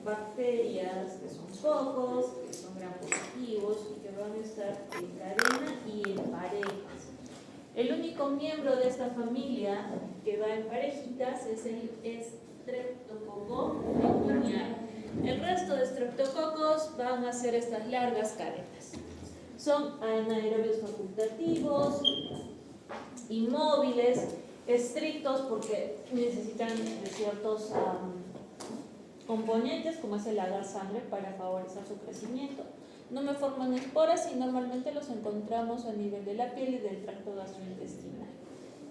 bacterias que son cocos, que son gram positivos y que van a estar en cadena y en parejas. El único miembro de esta familia que va en parejitas es el Streptococcus pneumoniae. El resto de estreptococos van a hacer estas largas cadenas. Son anaerobios facultativos, inmóviles, estrictos porque necesitan de ciertos componentes como es el agar sangre para favorecer su crecimiento. No me forman esporas y normalmente los encontramos a nivel de la piel y del tracto gastrointestinal.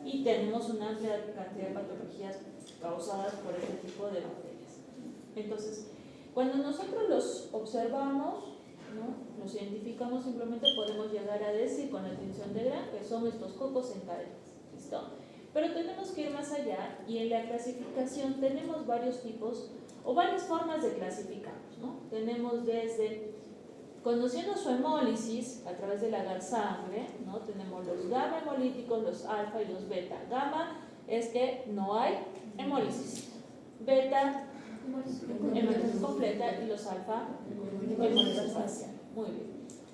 Y tenemos una amplia cantidad de patologías causadas por este tipo de bacterias. Entonces, cuando nosotros los observamos, ¿no?, los identificamos, simplemente podemos llegar a decir con la tinción de Gram que son estos cocos en cadenas. ¿Listo? Pero tenemos que ir más allá y en la clasificación tenemos varios tipos o varias formas de clasificarlos, ¿no? Tenemos desde, conociendo su hemólisis a través del agar sangre, ¿no?, tenemos los gamma hemolíticos, los alfa y los beta. Gamma es que no hay hemólisis, beta hemólisis completa y los alfa hemólisis parcial. Muy bien.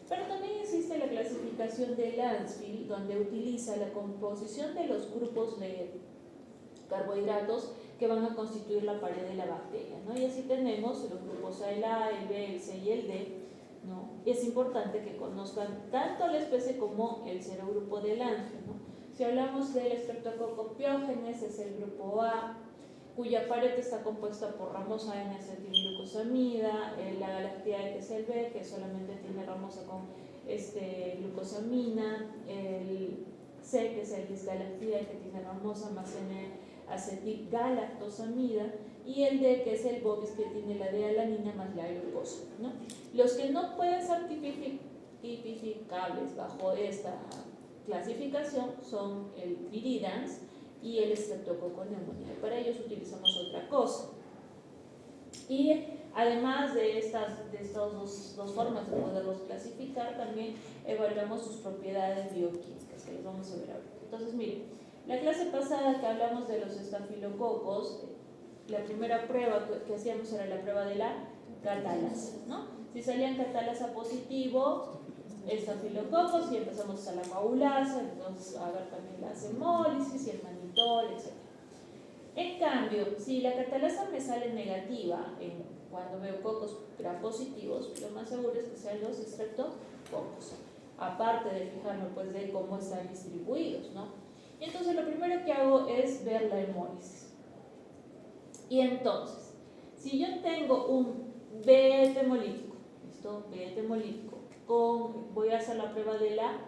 Pero también existe la clasificación de Landsfield, donde utiliza la composición de los grupos de carbohidratos que van a constituir la pared de la bacteria, ¿no? Y así tenemos los grupos A, el A, el B, el C y el D, ¿no? Y es importante que conozcan tanto la especie como el serogrupo de Landsfield, ¿no? Si hablamos del Streptococcus pyogenes, es el grupo A, cuya pared está compuesta por ramos A en acetilglucosamida, la galactiae, que es el B, que solamente tiene ramos A con glucosamina, el C, que es el disgalactiae, que tiene ramos A más N acetilgalactosamida, y el D, que es el bovis, que tiene la D-alanina más la glucosa, ¿no? Los que no pueden ser tipificables bajo esta clasificación son el viridans y el Streptococcus pneumoniae. Para ellos utilizamos otra cosa. Y además de estas dos formas de poderlos clasificar, también evaluamos sus propiedades bioquímicas, que las vamos a ver ahora. Entonces, miren, la clase pasada que hablamos de los estafilococos, la primera prueba que hacíamos era la prueba de la catalasa, ¿no? Si salían catalasa positivo, estafilococos, y empezamos a la coagulasa, entonces a ver también las hemólisis y el manitol, etc. En cambio, si la catalasa me sale negativa cuando veo cocos gram positivos, lo más seguro es que sean los estreptococos, aparte de fijarme pues de cómo están distribuidos, ¿no? Y entonces lo primero que hago es ver la hemólisis. Y entonces, si yo tengo un beta hemolítico, ¿listo? Beta hemolítico, voy a hacer la prueba de la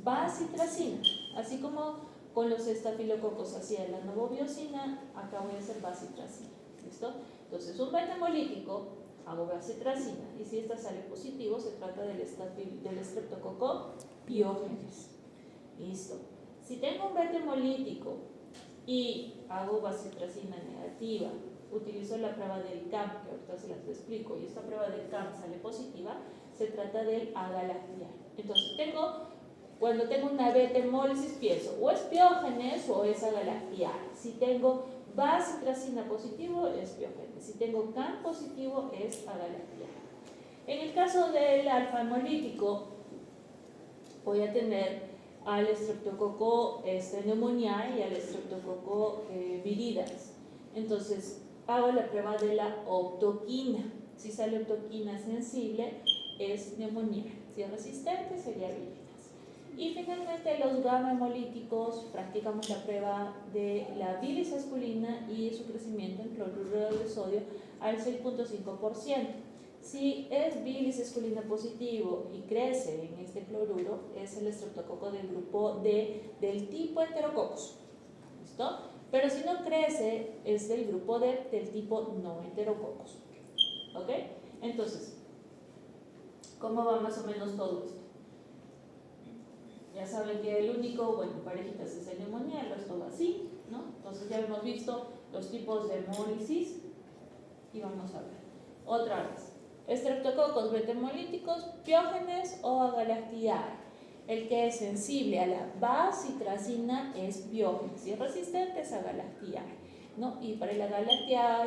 bacitracina, así como con los estafilococos hacía la novobiosina, acá voy a hacer bacitracina, ¿listo? Entonces, un beta hemolítico, hago bacitracina, y si esta sale positivo, se trata del Streptococcus pyogenes, ¿listo? Si tengo un beta hemolítico y hago bacitracina negativa, utilizo la prueba del CAM, que ahorita se las explico, y esta prueba del CAM sale positiva, se trata del agalactiae. Entonces, cuando tengo una beta hemólisis, pienso o es piógenes o es agalactiae. Si tengo bacitracina positivo, es piógenes. Si tengo CAM positivo, es agalactiae. En el caso del alfa hemolítico, voy a tener al Streptococcus pneumoniae y al Streptococcus viridans. Entonces, hago la prueba de la optoquina. Si sale optoquina sensible, es neumonía. Si es resistente, sería viridans. Y finalmente, los gamma hemolíticos, practicamos la prueba de la bilis esculina y su crecimiento en cloruro de sodio al 6.5%. Si es bilis esculina positivo y crece en este cloruro, es el estreptococo del grupo D del tipo Enterococcus. ¿Listo? Pero si no crece, es del grupo D del tipo no Enterococcus. ¿Ok? Entonces, ¿cómo va más o menos todo esto? Ya saben que el único, bueno, parejitas es el neumonía, el resto va así, ¿no? Entonces ya hemos visto los tipos de hemólisis y vamos a ver. Otra vez. Estreptococos beta hemolíticos, piógenes o agalactiae. El que es sensible a la bacitracina es piógenes y resistente es agalactiae. ¿no? Y para la galaxia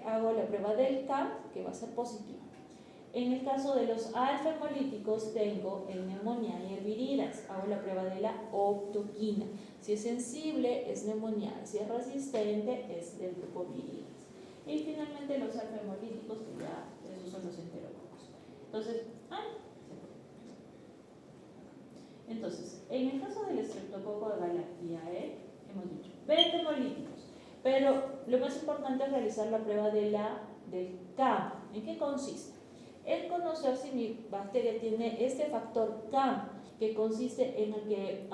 hago la prueba del CAP, que va a ser positiva. En el caso de los alfa hemolíticos tengo el neumonía y el viridas. Hago la prueba de la optoquina. Si es sensible, es neumonía. Si es resistente, es del grupo viridas. Y finalmente los alfa hemolíticos, que ya esos son los enterococos. Entonces, en el caso del estreptococo de Galaxiae, hemos dicho 20 hemolíticos. Pero lo más importante es realizar la prueba del CAM. ¿En qué consiste? El conocer si mi bacteria tiene este factor CAM, que consiste en el que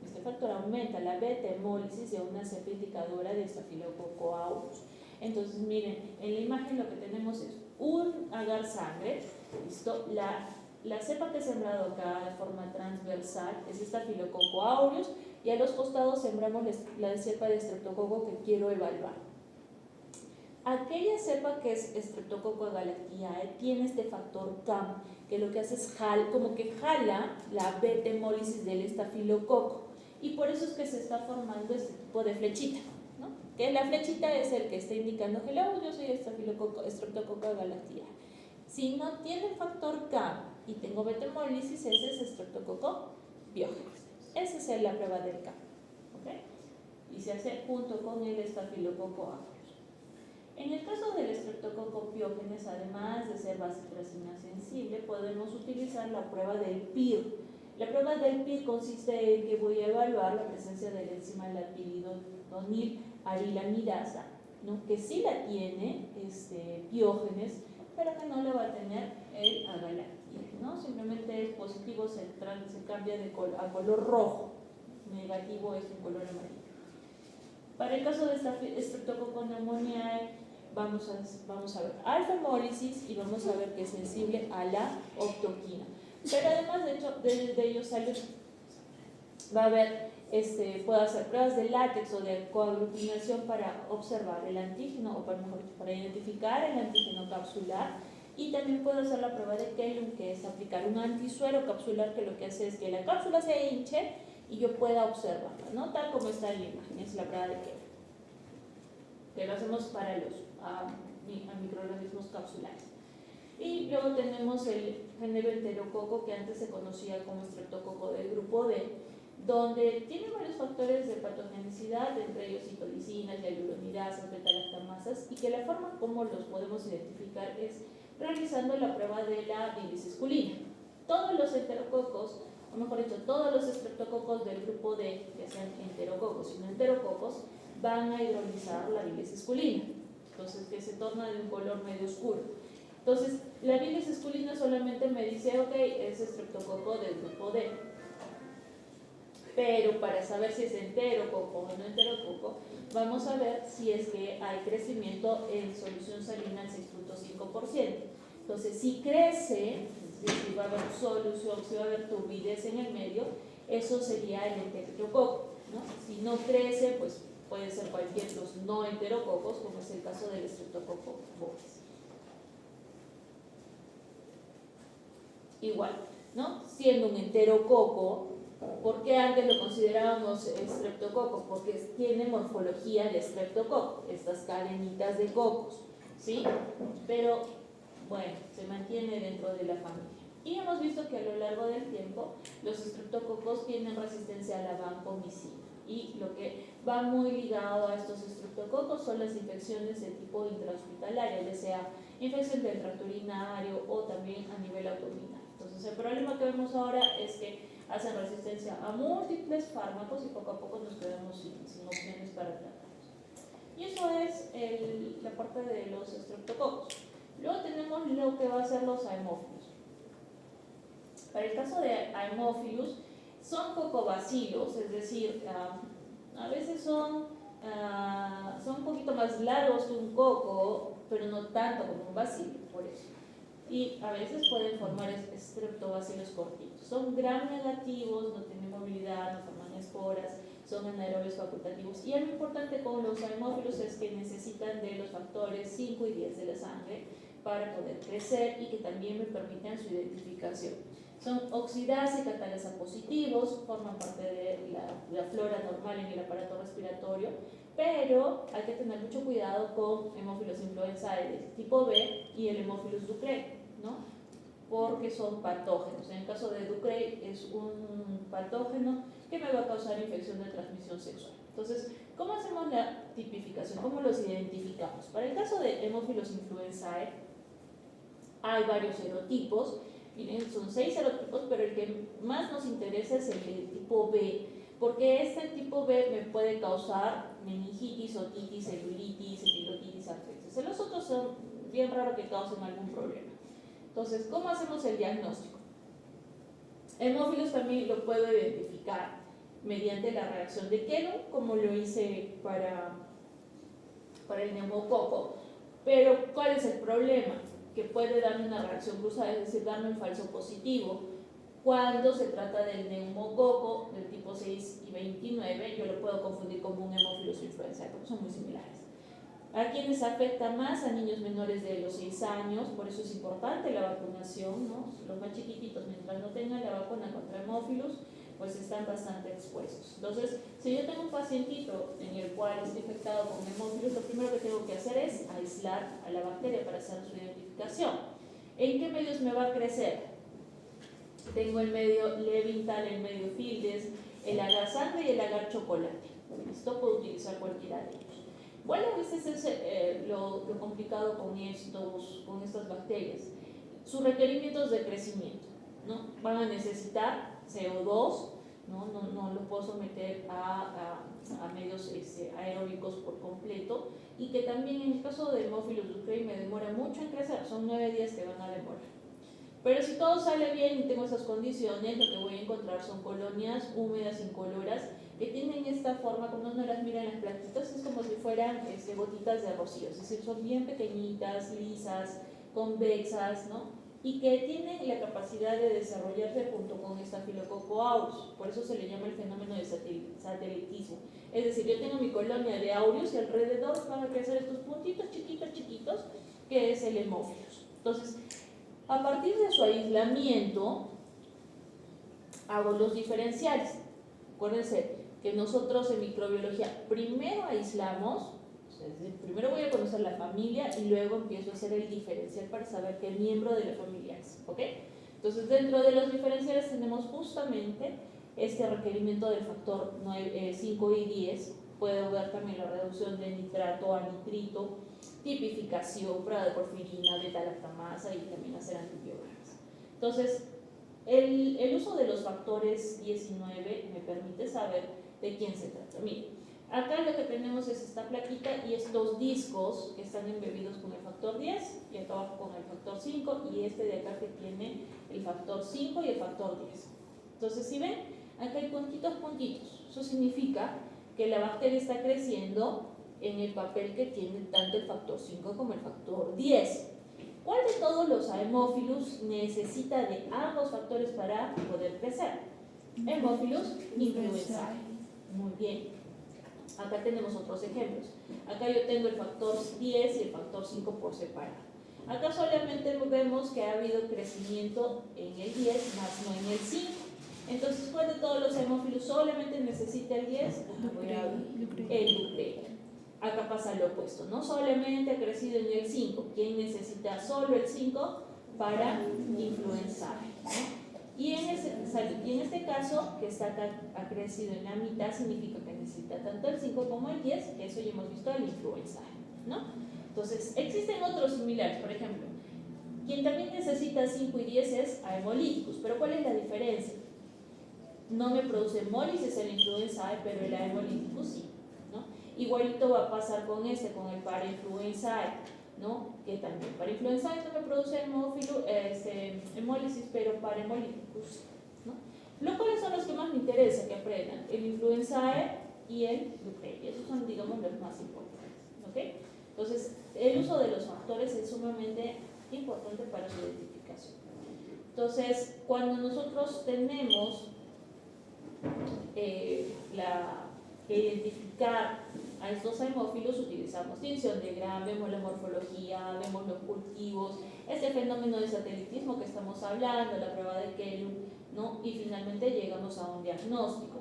este factor aumenta la beta-hemólisis de una cepa indicadora de Staphylococcus aureus. Entonces, miren, en la imagen lo que tenemos es un agar sangre, ¿listo? La cepa que he sembrado acá de forma transversal es Staphylococcus aureus, y a los costados sembramos la cepa de estreptococo que quiero evaluar. Aquella cepa que es Streptococcus galactiae tiene este factor CAM, que lo que hace es como que jala la beta-hemólisis del estafilococo, y por eso es que se está formando este tipo de flechita, ¿no? Que la flechita es el que está indicando que yo soy Streptococcus galactiae. Si no tiene factor CAM y tengo beta-hemólisis, ese es Streptococcus pyogenes. Esa es la prueba del CAM, ¿okay? Y se hace junto con el Staphylococcus aureus. En el caso del Streptococcus pyogenes, además de ser vasopresina sensible, podemos utilizar la prueba del PIR. La prueba del PIR consiste en que voy a evaluar la presencia de la enzima lapidodonil arilamirasa, ¿no? Que sí la tiene Piógenes, pero que no la va a tener el Agalactiae, ¿no? Simplemente es positivo, se cambia a color rojo, negativo es un color amarillo. Para el caso de Streptococcus pneumoniae, vamos a ver alfa hemólisis y vamos a ver que es sensible a la optoquina. Pero además de ello va a haber, puedo hacer pruebas de látex o de coaglutinación para observar el antígeno, o para identificar el antígeno capsular, y también puedo hacer la prueba de Kellum, que es aplicar un antisuero capsular, que lo que hace es que la cápsula se hinche y yo pueda observarla, ¿no? Tal como está en la imagen, es la prueba de Kellum, que lo hacemos para los microorganismos capsulares. Y luego tenemos el género enterococo, que antes se conocía como estreptococo del grupo D, donde tiene varios factores de patogenicidad, entre ellos citolicinas, hialuronidasas, beta-lactamasas, y que la forma como los podemos identificar es realizando la prueba de la bilisisculina. Todos los enterococos, o mejor dicho, todos los estreptococos del grupo D, que sean enterococos y no enterococos, van a hidrolizar la bilisisculina, entonces que se torna de un color medio oscuro. Entonces, la bilisisculina solamente me dice, ok, es estreptococo del grupo D. Pero para saber si es enterococo o no enterococo, vamos a ver si es que hay crecimiento en solución salina al 6.5%. Entonces, si crece, es decir, si va a haber solución, si va a haber turbidez en el medio, eso sería el enterococo, ¿no? Si no crece, pues puede ser cualquier los no enterococos, como es el caso del estreptococo bovis. Igual, ¿no? Siendo un enterococo, ¿por qué antes lo considerábamos estreptococo? Porque tiene morfología de estreptococo, estas cadenitas de cocos, ¿sí? Pero, bueno, se mantiene dentro de la familia. Y hemos visto que a lo largo del tiempo los estreptococos tienen resistencia a la vancomicina. Y lo que va muy ligado a estos estreptococos son las infecciones de tipo intrahospitalario, ya sea infección del tracto urinario o también a nivel abdominal. Entonces, el problema que vemos ahora es que hacen resistencia a múltiples fármacos y poco a poco nos quedamos sin opciones para tratarlos. Y eso es la parte de los estreptococos. Luego tenemos lo que va a ser los haemófilos. Para el caso de haemófilos, son cocobacilos, es decir, a veces son un poquito más largos que un coco, pero no tanto como un bacilo, por eso. Y a veces pueden formar estreptobacilos cortitos. Son gram negativos, no tienen movilidad, no forman esporas, son anaerobios facultativos. Y algo importante con los haemófilos es que necesitan de los factores 5 y 10 de la sangre para poder crecer y que también me permitan su identificación. Son oxidasa y catalasa positivos, forman parte de la flora normal en el aparato respiratorio, pero hay que tener mucho cuidado con Haemophilus influenzae del tipo B y el Haemophilus ducreyi, ¿no? Porque son patógenos. En el caso de Ducreyi es un patógeno que me va a causar infección de transmisión sexual. Entonces, ¿cómo hacemos la tipificación? ¿Cómo los identificamos? Para el caso de Haemophilus influenzae hay varios serotipos. Miren, son 6 serotipos, pero el que más nos interesa es el del tipo B, porque este tipo B me puede causar meningitis, otitis, celulitis, epilotitis, artritis. Los otros son bien raros que causen algún problema. Entonces, ¿cómo hacemos el diagnóstico? Haemophilus también lo puedo identificar mediante la reacción de Kellogg, como lo hice para el neumococo. Pero, ¿cuál es el problema? Que puede darme una reacción cruzada, es decir, darme un falso positivo. Cuando se trata del neumococo del tipo 6 y 29, yo lo puedo confundir como un Haemophilus influenzae, porque son muy similares. A quienes afecta más, a niños menores de los 6 años, por eso es importante la vacunación, ¿no? Los más chiquititos, mientras no tengan la vacuna contra Haemophilus, pues están bastante expuestos. Entonces, si yo tengo un pacientito en el cual esté infectado con Haemophilus, lo primero que tengo que hacer es aislar a la bacteria para hacer su identificación. ¿En qué medios me va a crecer? Tengo el medio Levital, el medio Fieldes, el agar sangre y el agar chocolate. Esto puedo utilizar cualquiera de ellos. Bueno, este es lo complicado con estas bacterias. Sus requerimientos de crecimiento, ¿no? Van a necesitar CO2, no lo puedo someter a medios aeróbicos por completo, y que también en el caso de Haemophilus ducreyi me demora mucho en crecer, son 9 días que van a demorar. Pero si todo sale bien y tengo esas condiciones, lo que voy a encontrar son colonias húmedas, incoloras, que tienen esta forma. Cuando uno las mira en las plantitas, es como si fueran gotitas de rocío, es decir, son bien pequeñitas, lisas, convexas, ¿no? Y que tienen la capacidad de desarrollarse junto con Staphylococcus aureus. Por eso se le llama el fenómeno de satelitismo. Es decir, yo tengo mi colonia de aureus y alrededor van a crecer estos puntitos chiquitos, que es el Haemophilus. Entonces, a partir de su aislamiento, hago los diferenciales. Acuérdense que nosotros en microbiología primero aislamos, primero voy a conocer la familia y luego empiezo a hacer el diferencial para saber qué miembro de la familia es, ¿ok? Entonces, dentro de los diferenciales tenemos justamente este requerimiento del factor 5 y 10. Puedo ver también la reducción de nitrato a nitrito, tipificación, prueba de porfirina, beta-lactamasa y también hacer antibiogramas. Entonces, el uso de los factores 19 me permite saber de quién se trata. Miren, acá lo que tenemos es esta plaquita y estos discos que están embebidos con el factor 10 y acá abajo con el factor 5, y este de acá que tiene el factor 5 y el factor 10. Entonces, si ven, acá hay puntitos. Eso significa que la bacteria está creciendo en el papel que tiene tanto el factor 5 como el factor 10. ¿Cuál de todos los Haemophilus necesita de ambos factores para poder crecer? Haemophilus influenzae. Muy bien. Acá tenemos otros ejemplos. Acá yo tengo el factor 10 y el factor 5 por separado. Acá solamente vemos que ha habido crecimiento en el 10, más no en el 5. Entonces, ¿cuál de todos los Haemophilus solamente necesita el 10? El ducreyi. Acá pasa lo opuesto, no solamente ha crecido en el 5, ¿quién necesita solo el 5 para influenzae? Y en este caso, que está acá, ha crecido en la mitad, significa que necesita tanto el 5 como el 10, que eso ya hemos visto el influenzae, ¿no? Entonces, existen otros similares, por ejemplo, quien también necesita 5 y 10 es Haemolyticus, pero ¿cuál es la diferencia? No me produce hemólisis el influenzae, pero el Haemolyticus sí, ¿no? Igualito va a pasar con el parainfluenzae, ¿no? Que también parainfluenzae no me produce hemólisis, pero Haemolyticus, ¿no? ¿Cuáles son los que más me interesa que aprendan? El influenzae y el ducreyi. Esos son, digamos, los más importantes, ¿ok? Entonces, el uso de los factores es sumamente importante para su identificación. Entonces, cuando nosotros tenemos que identificar a estos Haemophilus, utilizamos tinción de Gram, vemos la morfología, vemos los cultivos, este fenómeno de satelitismo que estamos hablando, la prueba de Kellogg, ¿no? Y finalmente llegamos a un diagnóstico.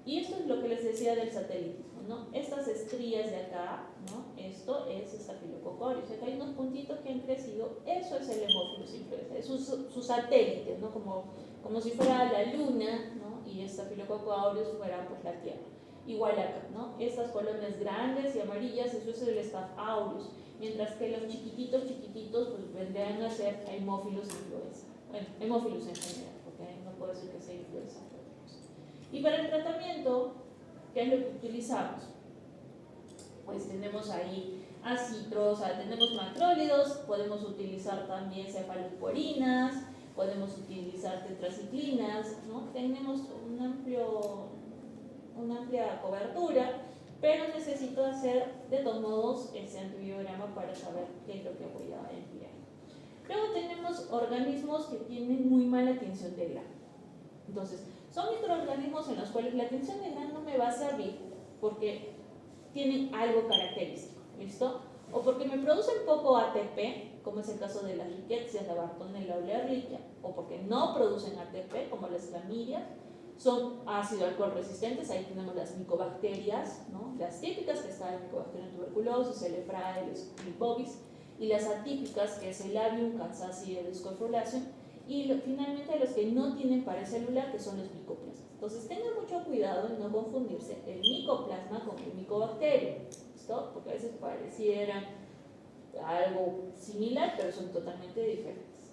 Y esto es lo que les decía del satelitismo, ¿no? Estas estrías de acá, ¿no? Esto es Staphylococcus aureus. Acá hay unos puntitos que han crecido, eso es el Haemophilus influenza, es su satélite, ¿no? Como si fuera la luna, ¿no? Y Staphylococcus aureus fuera pues la Tierra. Igual acá, ¿no? Estas colonias grandes y amarillas, eso es el Staph aureus, mientras que los chiquititos pues vendrían a ser Haemophilus influenza. Bueno, Haemophilus en general, porque no puedo decir que sea influenza. Y para el tratamiento, ¿qué es lo que utilizamos? Pues tenemos ahí acitros, tenemos macrólidos, podemos utilizar también cefalosporinas, podemos utilizar tetraciclinas, ¿no? Tenemos una amplia cobertura, pero necesito hacer de todos modos ese antibiograma para saber qué es lo que voy a emplear. Luego tenemos organismos que tienen muy mala tinción de grano. Entonces, son microorganismos en los cuales la tinción de grano no me va a servir porque tienen algo característico, ¿listo? O porque me producen poco ATP, como es el caso de las rickettsias, la Bartonella o la Ehrlichia, o porque no producen ATP, como las clamidias, son ácido alcohol resistentes, ahí tenemos las micobacterias, ¿no? Las típicas, que está el Mycobacterium tuberculosis, el Ephraeus, el bovis, y las atípicas, que es el Labium, Cansacide, Scophrolaceum, y finalmente los que no tienen pared celular, que son los micoplasmas. Entonces tengan mucho cuidado en no confundirse el micoplasma con el micobacterio, ¿listo? Porque a veces parecieran algo similar, pero son totalmente diferentes.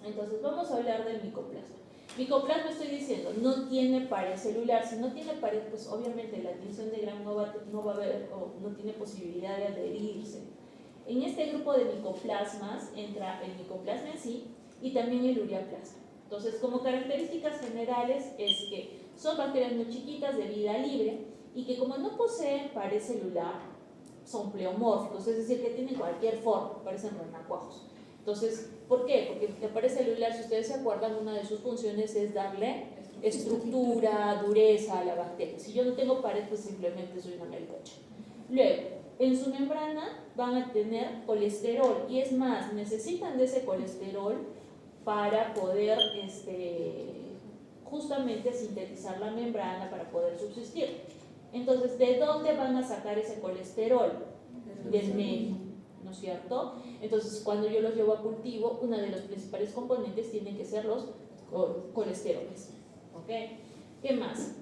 Entonces vamos a hablar del micoplasma. Micoplasma, estoy diciendo, no tiene pared celular. Si no tiene pared, pues obviamente la tinción de Gram no va a haber, o no tiene posibilidad de adherirse. En este grupo de micoplasmas entra el micoplasma en sí y también el ureaplasma. Entonces, como características generales es que son bacterias muy chiquitas de vida libre y que como no poseen pared celular, son pleomórficos, es decir, que tienen cualquier forma, parecen renacuajos. Entonces, ¿por qué? Porque la pared celular, si ustedes se acuerdan, una de sus funciones es darle estructura, dureza a la bacteria. Si yo no tengo pared, pues simplemente soy una melcocha. Luego, en su membrana van a tener colesterol, y es más, necesitan de ese colesterol para poder justamente sintetizar la membrana para poder subsistir. Entonces, ¿de dónde van a sacar ese colesterol? Del medio, ¿no es cierto? Entonces, cuando yo los llevo a cultivo, uno de los principales componentes tienen que ser los colesteroles. ¿Ok? ¿Qué más?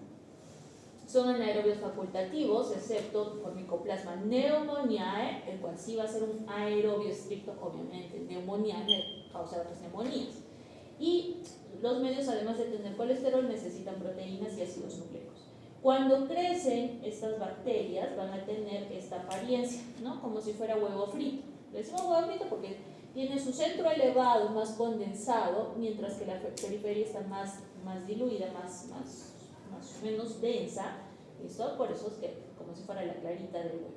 Son anaerobios facultativos, excepto por Mycoplasma pneumoniae, el cual sí va a ser un aerobio estricto, obviamente. Pneumoniae causa otras neumonías. Y los medios, además de tener colesterol, necesitan proteínas y ácidos nucleicos. Cuando crecen, estas bacterias van a tener esta apariencia, ¿no? Como si fuera huevo frito. Le decimos huevo frito porque tiene su centro elevado, más condensado, mientras que la periferia está más diluida, menos densa, ¿listo? Por eso es que como si fuera la clarita del huevo.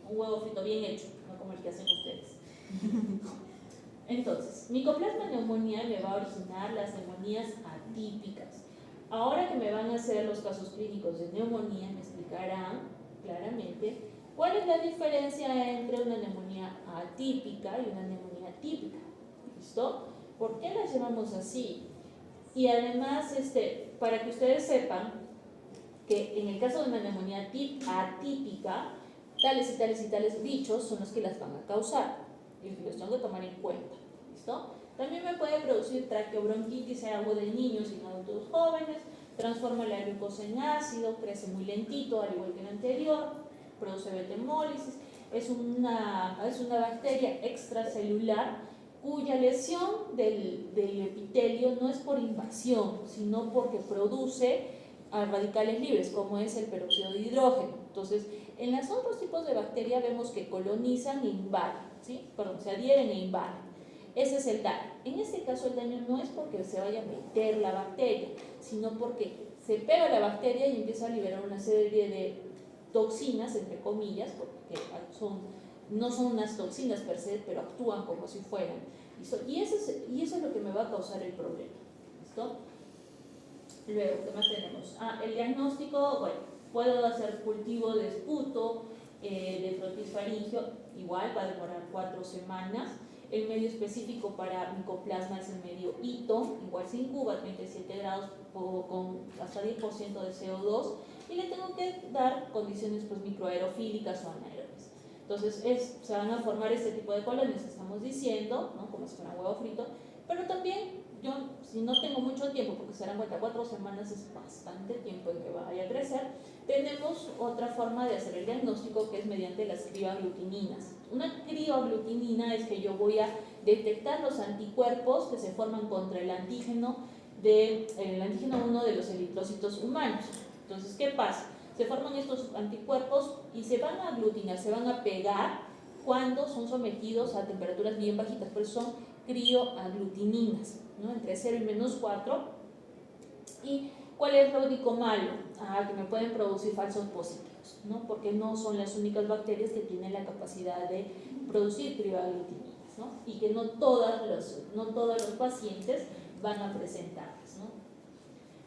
Un huevo frito bien hecho, no como el que hacen ustedes. Entonces, Mycoplasma pneumoniae me va a originar las neumonías atípicas. Ahora que me van a hacer los casos clínicos de neumonía, me explicarán claramente cuál es la diferencia entre una neumonía atípica y una neumonía típica. ¿Listo? ¿Por qué las llamamos así? Y además, para que ustedes sepan que en el caso de una neumonía atípica, tales y tales y tales bichos son los que las van a causar y los tengo que tomar en cuenta. ¿Listo? También me puede producir traqueobronquitis en aguda de niños y en adultos jóvenes, transforma la glucosa en ácido, crece muy lentito, al igual que el anterior, produce beta-hemólisis, es una bacteria extracelular cuya lesión del epitelio no es por invasión, sino porque produce radicales libres, como es el peróxido de hidrógeno. Entonces, en los otros tipos de bacterias vemos que colonizan e invaden, ¿sí? Perdón, se adhieren e invaden. Ese es el daño. En este caso, el daño no es porque se vaya a meter la bacteria, sino porque se pega la bacteria y empieza a liberar una serie de toxinas, entre comillas, porque no son unas toxinas per se, pero actúan como si fueran. ¿Listo? Y eso es lo que me va a causar el problema. ¿Listo? Luego, ¿qué más tenemos? El diagnóstico, bueno, puedo hacer cultivo de esputo, de frotis faríngeo, igual va a demorar 4 semanas. El medio específico para micoplasma es el medio Ito, igual se incuba a 37 grados con hasta 10% de CO2 y le tengo que dar condiciones pues, microaerofílicas o anaerobias. Entonces se van a formar este tipo de colonias que estamos diciendo, ¿no? Como si fuera un huevo frito, pero también yo, si no tengo mucho tiempo, porque se darán cuenta 4 semanas es bastante tiempo en que vaya a crecer, tenemos otra forma de hacer el diagnóstico que es mediante las crioaglutininas. Una crioaglutinina es que yo voy a detectar los anticuerpos que se forman contra el antígeno 1 de los eritrocitos humanos. Entonces, ¿qué pasa? Se forman estos anticuerpos y se van a aglutinar, se van a pegar cuando son sometidos a temperaturas bien bajitas, pero son crioaglutininas, ¿no? Entre 0 y menos 4. ¿Y cuál es lo único malo? Que me pueden producir falsos positivos, ¿no? Porque no son las únicas bacterias que tienen la capacidad de producir crioaglutininas, ¿no? Y que no todos los pacientes van a presentarlas, ¿no?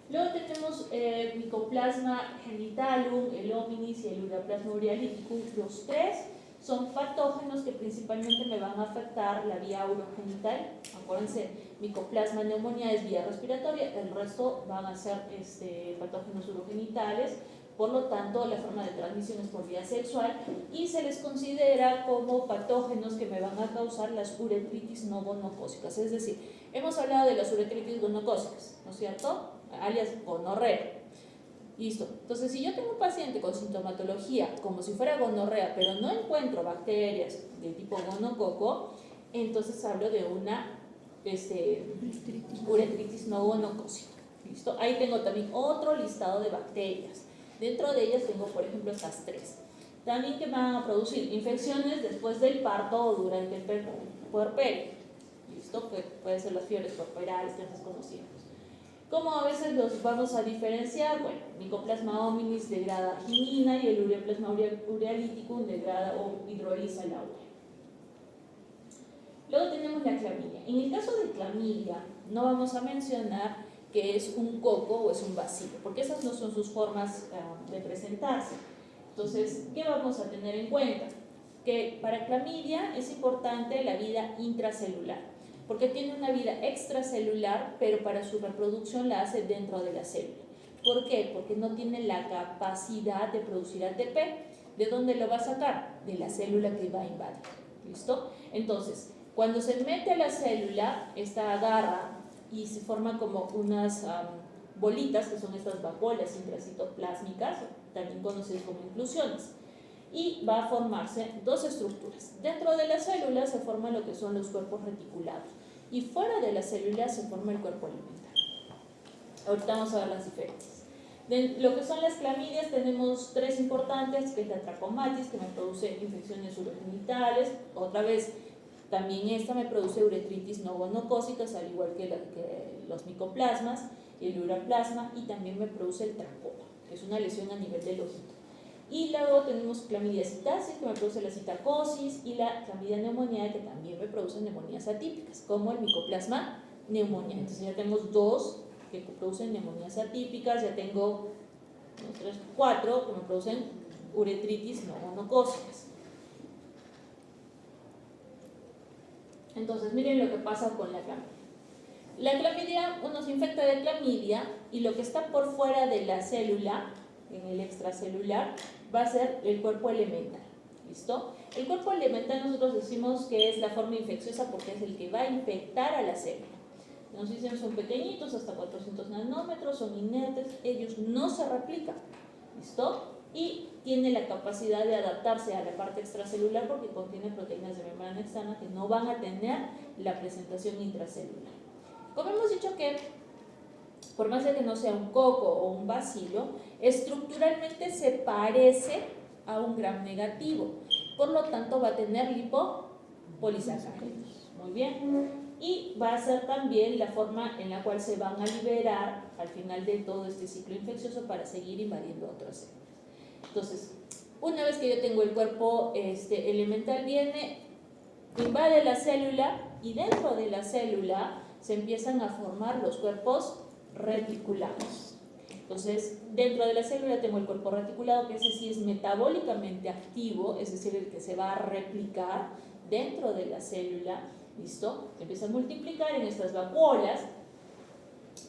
Luego tenemos Mycoplasma genitalum, el hominis y el Ureaplasma urealyticum. Los tres son patógenos que principalmente me van a afectar la vía urogenital. Acuérdense, Mycoplasma neumonía es vía respiratoria, el resto van a ser patógenos urogenitales. Por lo tanto, la forma de transmisión es por vía sexual y se les considera como patógenos que me van a causar las uretritis no gonocócicas. Es decir, hemos hablado de las uretritis gonocócicas, ¿no es cierto? Alias gonorrea. Listo. Entonces, si yo tengo un paciente con sintomatología como si fuera gonorrea, pero no encuentro bacterias de tipo gonococo, entonces hablo de una uretritis no gonocócica. ¿Listo? Ahí tengo también otro listado de bacterias. Dentro de ellas tengo, por ejemplo, estas tres. También que van a producir infecciones después del parto o durante el puerperio. ¿Listo? Que pueden ser las fiebres puerperales, que antes conocíamos. ¿Cómo a veces los vamos a diferenciar? Bueno, Mycoplasma hominis degrada arginina y el Ureaplasma urealyticum degrada o hidroliza la urea. Luego tenemos la clamidia. En el caso de clamidia, no vamos a mencionar que es un coco o es un bacilo, porque esas no son sus formas de presentarse. Entonces, ¿qué vamos a tener en cuenta? Que para clamidia es importante la vida intracelular, porque tiene una vida extracelular, pero para su reproducción la hace dentro de la célula. ¿Por qué? Porque no tiene la capacidad de producir ATP. ¿De dónde lo va a sacar? De la célula que va a invadir. ¿Listo? Entonces, cuando se mete a la célula, esta agarra y se forma como unas bolitas, que son estas vacuolas intracitoplásmicas, también conocidas como inclusiones. Y va a formarse dos estructuras. Dentro de la célula se forman lo que son los cuerpos reticulados y fuera de la célula se forma el cuerpo alimentar. Ahorita vamos a ver las diferencias. De lo que son las clamidias tenemos tres importantes, que es la trachomatis, que me produce infecciones urogenitales. Otra vez, también esta me produce uretritis no gonocócicas, al igual que los micoplasmas y el ureaplasma, y también me produce el tracoma, que es una lesión a nivel del ojito. Y luego tenemos clamidia citasis, que me produce la citacosis, y la clamidia neumoniae, que también me produce neumonías atípicas, como el Mycoplasma neumonía. Entonces ya tenemos dos que producen neumonías atípicas, ya tengo 4 que me producen uretritis no gonocócicas. Entonces miren lo que pasa con la clamidia. La clamidia, uno se infecta de clamidia y lo que está por fuera de la célula, en el extracelular, va a ser el cuerpo elemental. ¿Listo? El cuerpo elemental nosotros decimos que es la forma infecciosa porque es el que va a infectar a la célula. Nos dicen son pequeñitos, hasta 400 nanómetros, son inertes, ellos no se replican. ¿Listo? Y tiene la capacidad de adaptarse a la parte extracelular porque contiene proteínas de membrana externa que no van a tener la presentación intracelular. Como hemos dicho que, por más de que no sea un coco o un bacilo, estructuralmente se parece a un gram negativo, por lo tanto va a tener lipopolisacáridos. Muy bien. Y va a ser también la forma en la cual se van a liberar al final de todo este ciclo infeccioso para seguir invadiendo otras células. Entonces, una vez que yo tengo el cuerpo elemental, viene, invade la célula y dentro de la célula se empiezan a formar los cuerpos reticulados. Entonces, dentro de la célula tengo el cuerpo reticulado, que ese sí es metabólicamente activo, es decir, el que se va a replicar dentro de la célula. ¿Listo? Se empieza a multiplicar en estas vacuolas,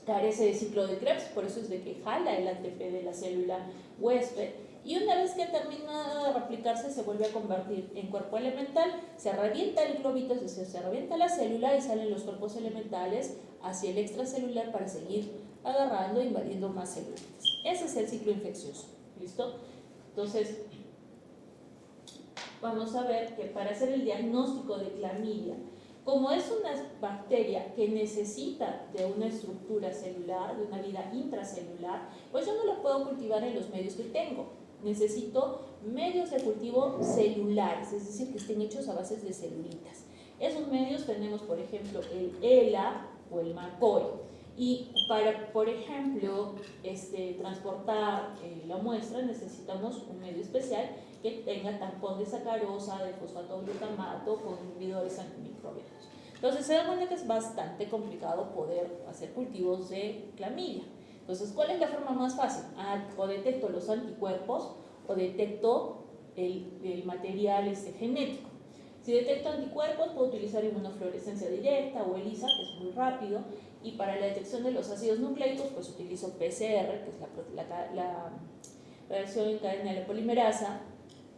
carece de ciclo de Krebs, por eso es de que jala el ATP de la célula huésped, y una vez que termina de replicarse se vuelve a convertir en cuerpo elemental, se revienta el globito, es decir, se revienta la célula y salen los cuerpos elementales hacia el extracelular para seguir agarrando e invadiendo más células. Ese es el ciclo infeccioso, ¿listo? Entonces, vamos a ver que para hacer el diagnóstico de clamidia, como es una bacteria que necesita de una estructura celular, de una vida intracelular, pues yo no la puedo cultivar en los medios que tengo. Necesito medios de cultivo celulares, es decir, que estén hechos a bases de celulitas. Esos medios tenemos, por ejemplo, el ELA o el MACOI. Y para, por ejemplo, transportar la muestra necesitamos un medio especial que tenga tampón de sacarosa, de fosfato glutamato con inhibidores antimicrobianos. Entonces se da cuenta que es bastante complicado poder hacer cultivos de clamidia. Entonces, ¿cuál es la forma más fácil? O detecto los anticuerpos o detecto el material genético. Si detecto anticuerpos, puedo utilizar inmunofluorescencia directa o ELISA, que es muy rápido, y para la detección de los ácidos nucleicos, pues utilizo PCR, que es la reacción en cadena de la polimerasa,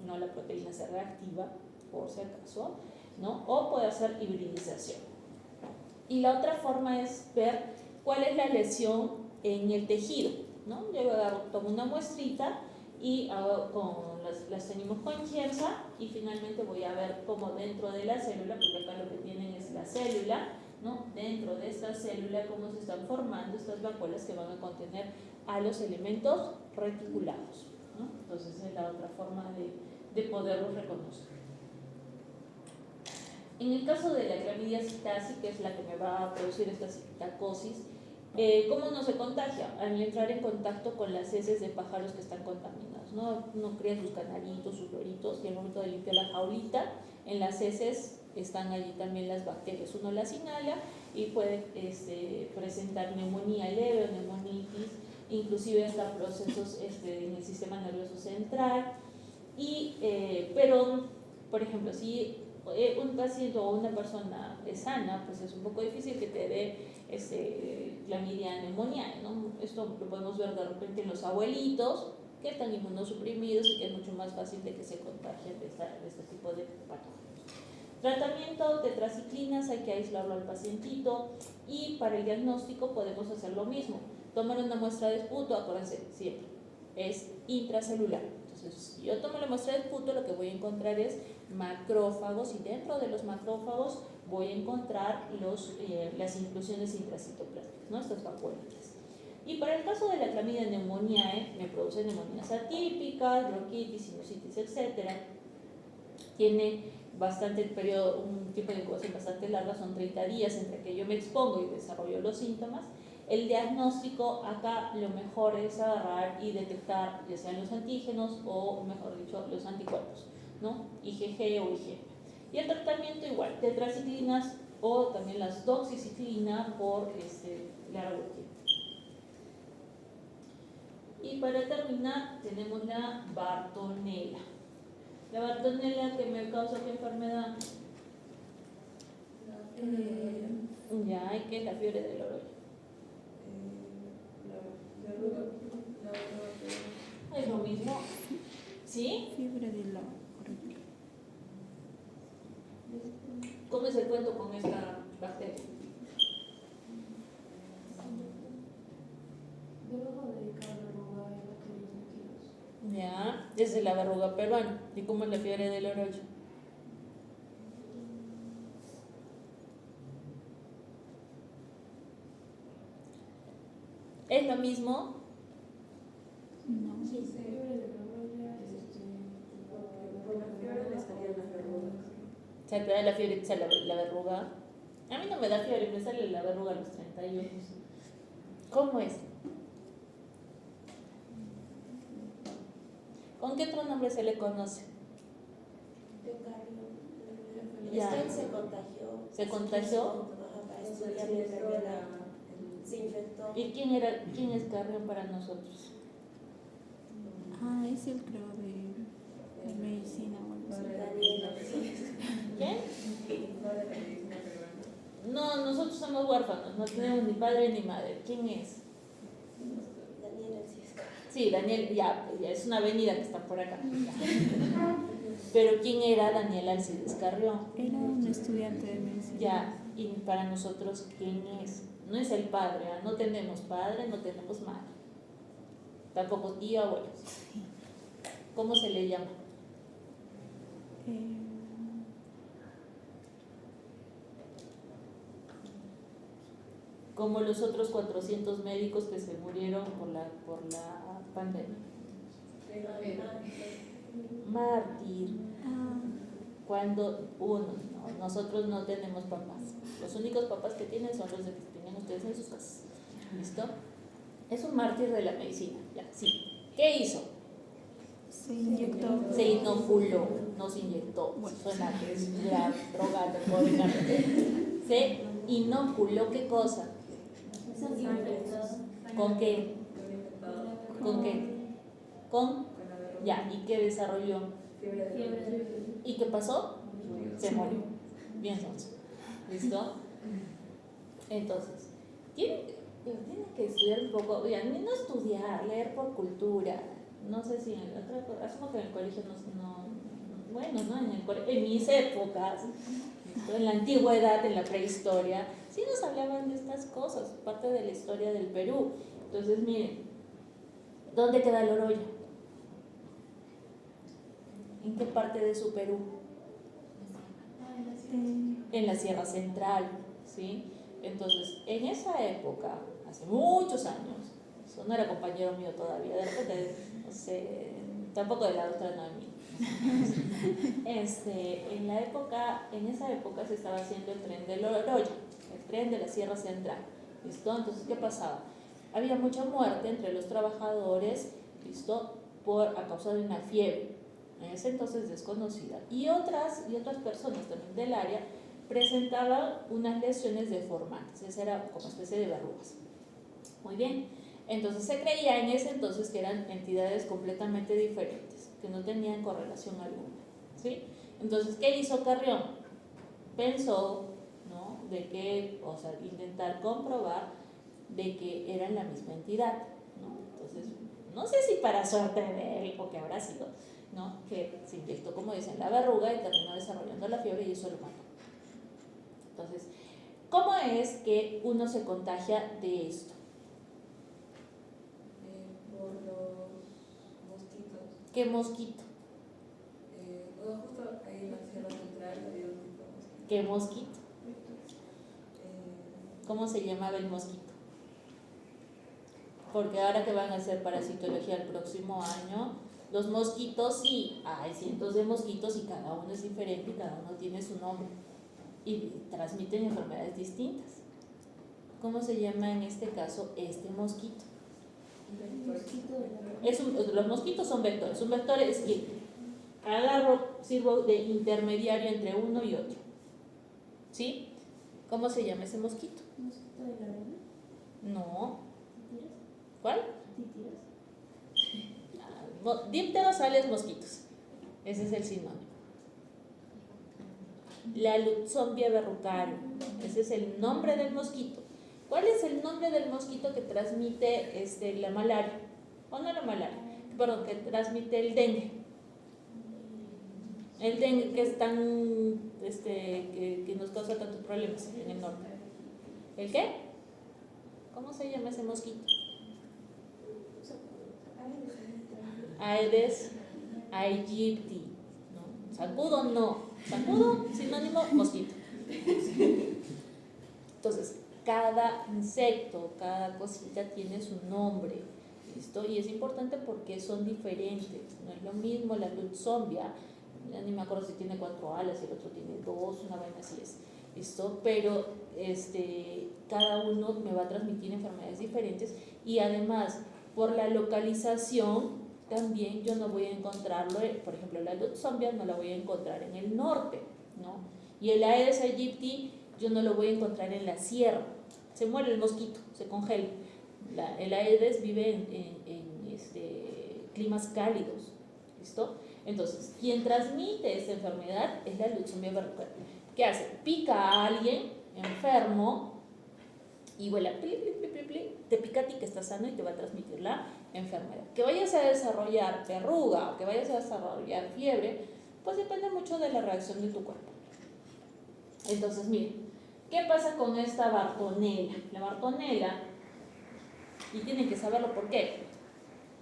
no la proteína C reactiva, por si acaso, ¿no? O puedo hacer hibridización. Y la otra forma es ver cuál es la lesión en el tejido, ¿no? Yo tomo una muestrita y las tenemos con Kiersa y finalmente voy a ver cómo dentro de la célula, porque acá lo que tienen es la célula, ¿no? Dentro de esta célula cómo se están formando estas vacuolas que van a contener a los elementos reticulados, ¿no? Entonces es la otra forma de poderlos reconocer. En el caso de la clamidia psittacea, que es la que me va a producir esta citacosis, ¿cómo no se contagia? Al entrar en contacto con las heces de pájaros que están contaminados, ¿no? Uno cría sus canaritos, sus loritos, y al momento de limpiar la jaulita, en las heces están allí también las bacterias. Uno las inhala y puede presentar neumonía leve o neumonitis, inclusive hasta procesos en el sistema nervioso central. Pero, por ejemplo, si un paciente o una persona es sana, pues es un poco difícil que te dé clamidia neumoniae, ¿no? Esto lo podemos ver de repente en los abuelitos que están inmunosuprimidos y que es mucho más fácil de que se contagien de este tipo de patógenos. Tratamiento, tetraciclinas, hay que aislarlo al pacientito, y para el diagnóstico podemos hacer lo mismo. Tomar una muestra de esputo, acuérdense, siempre, es intracelular. Entonces, si yo tomo la muestra de esputo, lo que voy a encontrar es macrófagos, y dentro de los macrófagos voy a encontrar las inclusiones intracitoplásmicas, ¿no? Estas vacuolitas. Y para el caso de la clamidia neumoniae, me produce neumonías atípicas, bronquitis, sinusitis, etc. Tiene bastante periodo, un tiempo de incubación bastante larga, son 30 días entre que yo me expongo y desarrollo los síntomas. El diagnóstico, acá lo mejor es agarrar y detectar ya sean los antígenos o, mejor dicho, los anticuerpos, ¿no? IgG o IgM. Y el tratamiento igual, tetraciclinas o también las doxiciclina por largo tiempo. Y para terminar tenemos la Bartonella. La Bartonella, que me causa qué enfermedad. Ya, ¿y qué es la fiebre del oroyo? Es lo mismo, ¿sí? Fiebre del oroyo. ¿Cómo es el cuento con esta bacteria? Debajo de cada verruga hay bacterias metidas. Ya, desde la verruga peruana. ¿Y cómo es la fiebre del oroyo? ¿Es lo mismo? No. Sí, fiebre de verruga, Por la fiebre le salían las verrugas. ¿Se te da la fiebre y te sale la verruga? A mí no me da fiebre, me sale la verruga a los 31. ¿Cómo es? ¿Con qué otro nombre se le conoce? De Carlos. Ya. Es que él se contagió. ¿Se contagió? Para estudiar la enfermedad. Se infectó. ¿Y quién es Carrión para nosotros? Ah, es el creo de medicina o algo así. Daniela. ¿Quién? No de la medicina peruana. somos huérfanos, no tenemos ni padre ni madre. ¿Quién es? Daniel Alcisca. Sí, Daniel, ya es una avenida que está por acá. Pero ¿quién era Daniel Alcides Carrión? Era un estudiante de medicina. Ya, y para nosotros, ¿quién es? No es el padre, ¿ah? No tenemos padre, no tenemos madre. Tampoco tío, abuelos. ¿Cómo se le llama? Eh, Como los otros 400 médicos que se murieron por la pandemia. Mártir. ah, Cuando nosotros no tenemos papás. Los únicos papás que tienen son los de que tienen ustedes en sus casas. ¿Listo? Es un mártir de la medicina. Ya, sí. ¿Qué hizo? se inyectó. Se inoculó, no se inyectó. Bueno. Suena que es la droga, se inoculó, ¿qué cosa? ¿Con qué? ¿Con qué? Con, ya, ¿y qué desarrolló? ¿Y qué pasó? Se murió. Bien, entonces. ¿Listo? Entonces, tienen que estudiar un poco, no estudiar, leer por cultura. No sé si asumo que en el colegio en mis épocas, ¿listo? En la antigüedad, en la prehistoria, sí nos hablaban de estas cosas, parte de la historia del Perú. Entonces, miren, ¿dónde queda Loroya? ¿En qué parte de su Perú? En la Sierra Central, ¿sí? Entonces, en esa época, hace muchos años, eso no era compañero mío todavía, de repente, no sé, tampoco de la doctora Noemí. En esa época se estaba haciendo el tren de Loroya, el tren de la Sierra Central, ¿listo? Entonces, ¿qué pasaba? Había mucha muerte entre los trabajadores, ¿listo? A causa de una fiebre, en ese entonces desconocida, y otras personas también del área presentaban unas lesiones deformantes, esa era como especie de verrugas. Muy bien, entonces se creía en ese entonces que eran entidades completamente diferentes, que no tenían correlación alguna, ¿sí? Entonces, ¿qué hizo Carrión? Pensó, ¿no?, de que, intentar comprobar de que eran la misma entidad, ¿no? Entonces, no sé si para suerte de él o que habrá sido, ¿no?, que se inyectó, como dicen, la verruga y terminó desarrollando la fiebre y eso lo mató. Entonces, ¿cómo es que uno se contagia de esto? Por los mosquitos. ¿Qué mosquito? Justo ahí en la Sierra Central había un tipo de mosquito. ¿Qué mosquito? Eh, ¿Cómo se llamaba el mosquito? Porque ahora que van a hacer parasitología el próximo año, los mosquitos sí, hay cientos de mosquitos y cada uno es diferente y cada uno tiene su nombre y transmiten enfermedades distintas. ¿Cómo se llama en este caso este mosquito? Los mosquitos son vectores. Un vector es que sirvo de intermediario entre uno y otro. ¿Sí? ¿Cómo se llama ese mosquito? ¿Mosquito de la arena? No. ¿Títiras? ¿Cuál? ¿Títiras? Dipterosales mosquitos. Ese es el sinónimo. La Lutzomia verrucaria. Ese es el nombre del mosquito. ¿Cuál es el nombre del mosquito que transmite la malaria? O no la malaria, perdón, que transmite el dengue. El dengue que es tan que nos causa tantos problemas en el norte. ¿El qué? ¿Cómo se llama ese mosquito? Aedes aegypti. ¿No? Zancudo no. Zancudo, sinónimo, mosquito. Entonces, cada insecto, cada cosita tiene su nombre, ¿listo? Y es importante porque son diferentes. No es lo mismo la Lutzomia, ya ni me acuerdo si tiene 4 alas y el otro tiene 2, una vaina así es, ¿listo? Pero cada uno me va a transmitir enfermedades diferentes y además por la localización también yo no voy a encontrarlo, por ejemplo la Lutzomia no la voy a encontrar en el norte, ¿no? Y el Aedes aegypti yo no lo voy a encontrar en la sierra, se muere el mosquito, se congela. El Aedes vive en climas cálidos, ¿listo? Entonces, quien transmite esta enfermedad es la Lutzomia verrucaria. ¿Qué hace? Pica a alguien enfermo, y vuela, pli, pli, pli, pli, pli, te pica a ti que estás sano y te va a transmitir la enfermedad. Que vayas a desarrollar verruga o que vayas a desarrollar fiebre, pues depende mucho de la reacción de tu cuerpo. Entonces, miren, ¿qué pasa con esta Bartonella? La Bartonella, y tienen que saberlo por qué.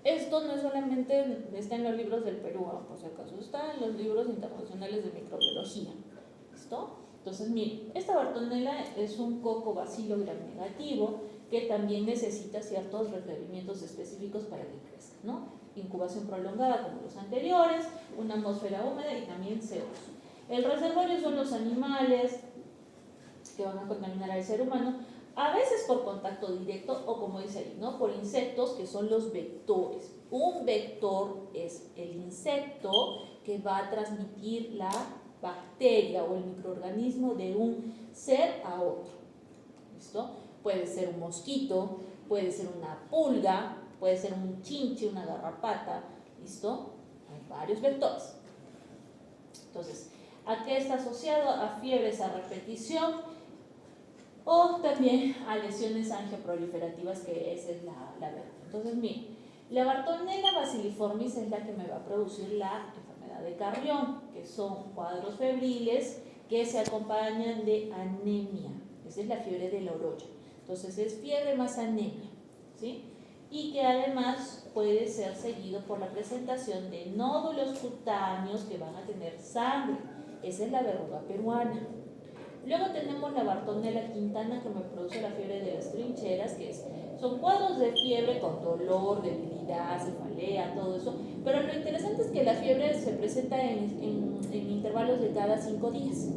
Esto no es solamente está en los libros del Perú, por si acaso, está en los libros internacionales de microbiología. ¿Listo? Entonces, miren, esta Bartonella es un cocobacilo gram negativo que también necesita ciertos requerimientos específicos para que crezca, ¿no? Incubación prolongada como los anteriores, una atmósfera húmeda y también CO2. El reservorio son los animales que van a contaminar al ser humano, a veces por contacto directo o como dice ahí, ¿no? Por insectos que son los vectores. Un vector es el insecto que va a transmitir la bacteria o el microorganismo de un ser a otro. ¿Listo? Puede ser un mosquito, puede ser una pulga, puede ser un chinche, una garrapata. ¿Listo? Hay varios vectores. Entonces, ¿a qué está asociado? A fiebres a repetición o también a lesiones angioproliferativas, que esa es la verruga. Entonces, miren, la Bartonella bacilliformis es la que me va a producir la enfermedad de Carrión, que son cuadros febriles que se acompañan de anemia. Esa es la fiebre de la orolla. Entonces, es fiebre más anemia, ¿sí? Y que además puede ser seguido por la presentación de nódulos cutáneos que van a tener sangre. Esa es la verruga peruana. Luego tenemos la Bartonella quintana, que me produce la fiebre de las trincheras, que son cuadros de fiebre con dolor, debilidad, cefalea, todo eso. Pero lo interesante es que la fiebre se presenta en intervalos de cada 5 días.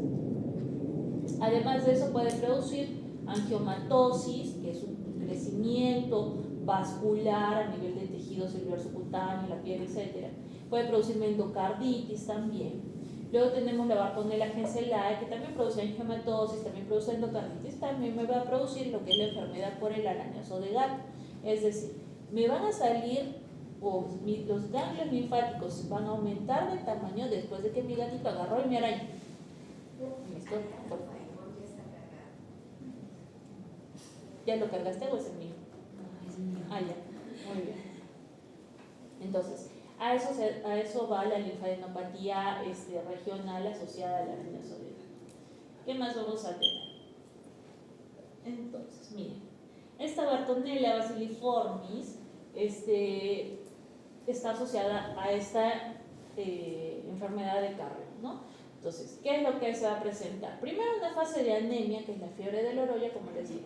Además de eso puede producir angiomatosis, que es un crecimiento vascular a nivel del tejido celular subcutáneo, la piel, etc. Puede producir endocarditis también. Luego tenemos la Bartonella genselae, que también produce angiomatosis, también produce endocarditis, también me va a producir lo que es la enfermedad por el arañazo de gato. Es decir, me van a salir, los ganglios linfáticos van a aumentar de tamaño después de que mi gatito agarró y me arañó. ¿Listo? ¿Ya lo cargaste o es el mío? Ah, ya. Muy bien. Entonces, a eso va la linfadenopatía regional asociada a la arañazo de gato. ¿Qué más vamos a tener? Entonces, miren, esta Bartonella bacilliformis está asociada a esta enfermedad de Carrión, ¿no? Entonces, ¿qué es lo que se va a presentar? Primero, una fase de anemia, que es la fiebre de la orolla, como les digo.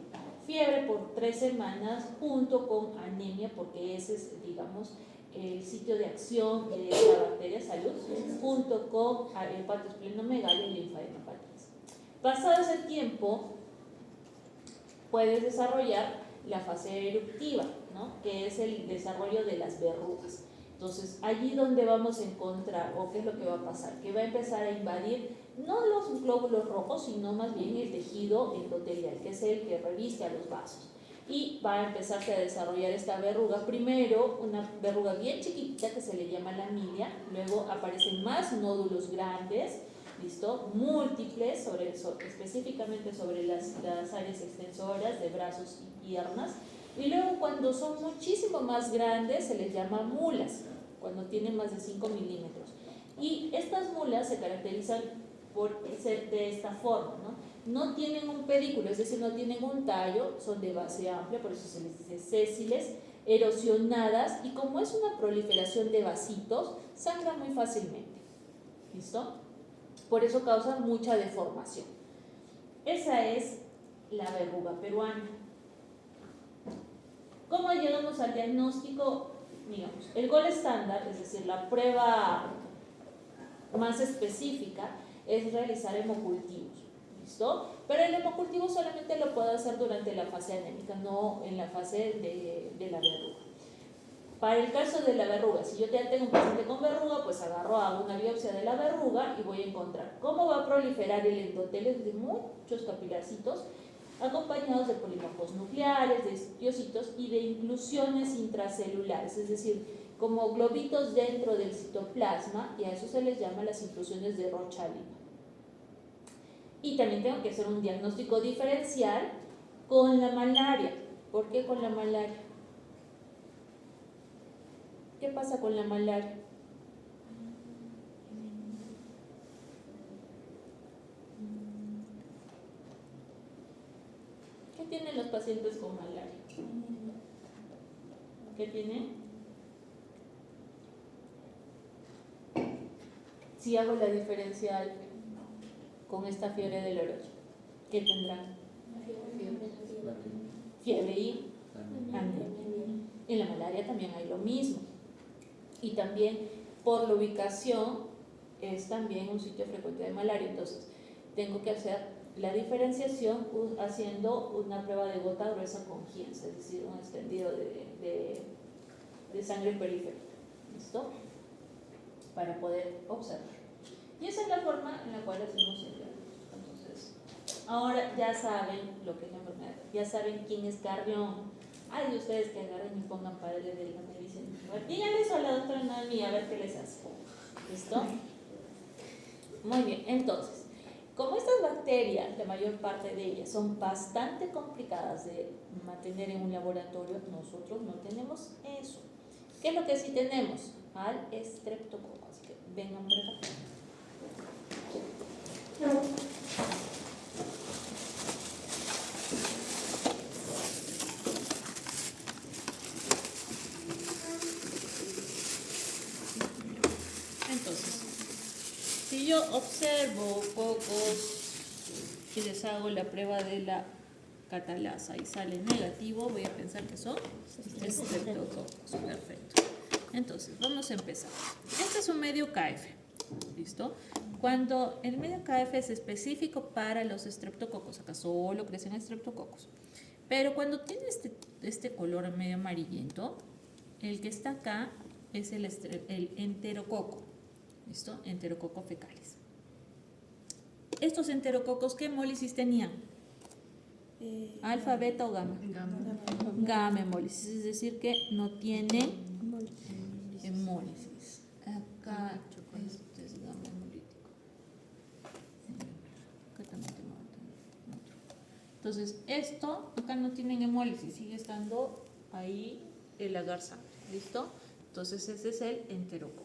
Fiebre por 3 semanas junto con anemia, porque ese es, digamos, el sitio de acción de la bacteria salud, junto con hepatosplenomegalia y linfadenopatías. Pasado ese tiempo, puedes desarrollar la fase eruptiva, ¿no? Que es el desarrollo de las verrugas. Entonces, allí donde vamos a encontrar, o qué es lo que va a pasar, que va a empezar a invadir no los glóbulos rojos, sino más bien el tejido endotelial, que es el que reviste a los vasos. Y va a empezarse a desarrollar esta verruga. Primero, una verruga bien chiquitita que se le llama lamilia, luego aparecen más nódulos grandes, ¿listo? Múltiples, específicamente sobre las áreas extensoras de brazos y piernas. Y luego, cuando son muchísimo más grandes, se les llama mulas, cuando tienen más de 5 milímetros. Y estas mulas se caracterizan por ser de esta forma, ¿no? No tienen un pedículo, es decir, no tienen un tallo, son de base amplia, por eso se les dice sésiles, erosionadas, y como es una proliferación de vasitos, sangran muy fácilmente. ¿Listo? Por eso causa mucha deformación. Esa es la verruga peruana. ¿Cómo llegamos al diagnóstico? Digamos, el gol estándar, es decir, la prueba más específica, es realizar hemocultivos. ¿Listo? Pero el hemocultivo solamente lo puedo hacer durante la fase anémica, no en la fase de la verruga. Para el caso de la verruga, si yo ya tengo un paciente con verruga, pues hago una biopsia de la verruga y voy a encontrar cómo va a proliferar el endotelio de muchos capilarcitos, acompañados de polímorfos nucleares, de histocitos y de inclusiones intracelulares, es decir, como globitos dentro del citoplasma, y a eso se les llama las inclusiones de Rochalina. Y también tengo que hacer un diagnóstico diferencial Con la malaria. ¿Por qué con la malaria? ¿Qué pasa con la malaria? ¿Qué tienen los pacientes con malaria? ¿Qué tienen? Si hago la diferencial con esta fiebre del orocho, ¿qué tendrán? Fiebre y anemia. En la malaria también hay lo mismo. Y también por la ubicación es también un sitio frecuente de malaria. Entonces tengo que hacer la diferenciación haciendo una prueba de gota gruesa con Higgs, es decir, un extendido de sangre periférica. ¿Listo? Para poder observar. Y esa es la forma en la cual hacemos el diagnóstico. Entonces, ahora ya saben lo que es la enfermedad, ya saben quién es Carrión. Hay de ustedes que agarren y pongan padre de la medicina. Díganle eso a la doctora Noemí a ver qué les hace. ¿Listo? Muy bien, entonces, como estas bacterias, la mayor parte de ellas son bastante complicadas de mantener en un laboratorio, nosotros no tenemos eso. ¿Qué es lo que sí tenemos? Al estreptococo. Así que vengan por acá. Entonces, si yo observo cocos y les hago la prueba de la catalasa y sale negativo, voy a pensar que son estreptococos. Perfecto. Entonces, vamos a empezar. Este es un medio KF. ¿Listo? Cuando el medio KF es específico para los estreptococos, acá solo crecen estreptococos. Pero cuando tiene este color medio amarillento, el que está acá es el enterococo. ¿Listo? Enterococo fecalis. Estos enterococos, ¿qué hemólisis tenían? ¿Alfa, beta o gamma? Gamma hemólisis, es decir que no tiene hemólisis. Acá este es gamma hemolítico. Acá también tengo otro. Entonces, esto acá no tienen hemólisis, sigue estando ahí el agar sangre. ¿Listo? Entonces, ese es el enterococo.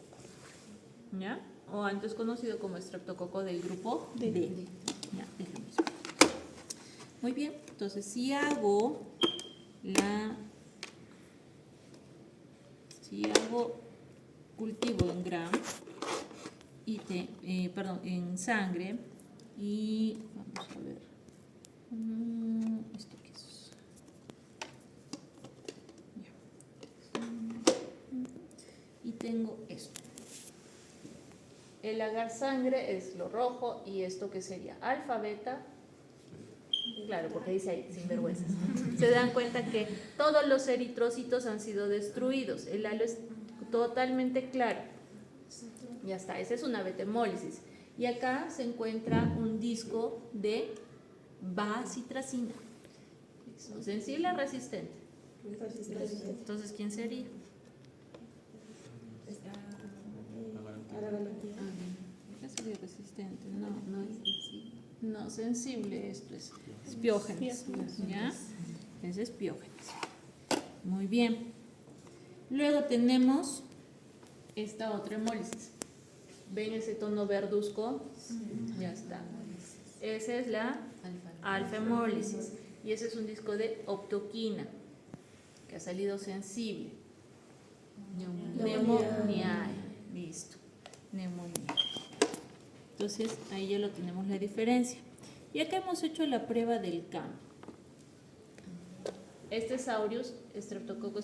¿Ya? O antes conocido como estreptococo del grupo D. Ya, es lo mismo. Muy bien, entonces si hago cultivo en gram y en sangre y vamos a ver esto qué es. Ya. Y tengo esto. El agar sangre es lo rojo y esto que sería alfa, beta. Claro, porque dice ahí, sin vergüenzas. Se dan cuenta que todos los eritrocitos han sido destruidos. El halo es totalmente claro. Ya está, esa es una beta hemólisis. Y acá se encuentra un disco de bacitracina. ¿Sensible o resistente? Entonces, ¿quién sería? ¿Qué sería resistente? No es sensible. No, sensible esto es piógenes. ¿Ya? Ese es piógenes. Muy bien. Luego tenemos esta otra hemólisis. ¿Ven ese tono verduzco? Ya está. Esa es la alfa hemólisis. Y ese es un disco de optoquina que ha salido sensible. Neumonía. Listo. Neumonía. Entonces, ahí ya lo tenemos la diferencia. Y acá hemos hecho la prueba del campo. Este es aureus, estreptococo.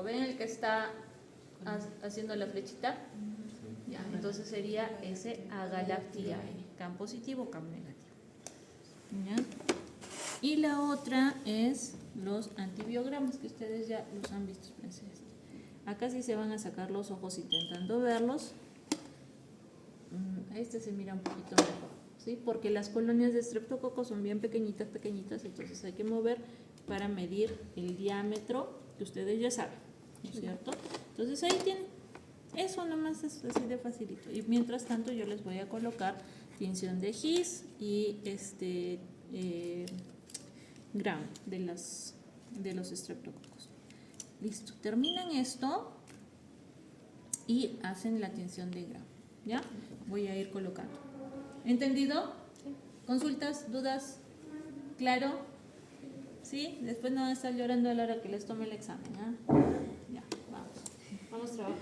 ¿Ven el que está haciendo la flechita? Ya, entonces sería ese Agalactiae, CAM positivo, CAM negativo. ¿Ya? Y la otra es los antibiogramas, que ustedes ya los han visto. Acá sí se van a sacar los ojos intentando verlos. Este se mira un poquito mejor, ¿sí? Porque las colonias de estreptococo son bien pequeñitas, entonces hay que mover para medir el diámetro, que ustedes ya saben, ¿no es cierto? Entonces ahí tienen, eso nomás es así de facilito. Y mientras tanto yo les voy a colocar tinción de His y Gram de los estreptococos. Listo, terminan esto y hacen la tinción de Gram. ¿Ya? Voy a ir colocando. ¿Entendido? ¿Consultas? ¿Dudas? ¿Claro? ¿Sí? Después no van a estar llorando a la hora que les tome el examen. ¿Ah? Ya, vamos. Vamos a trabajar.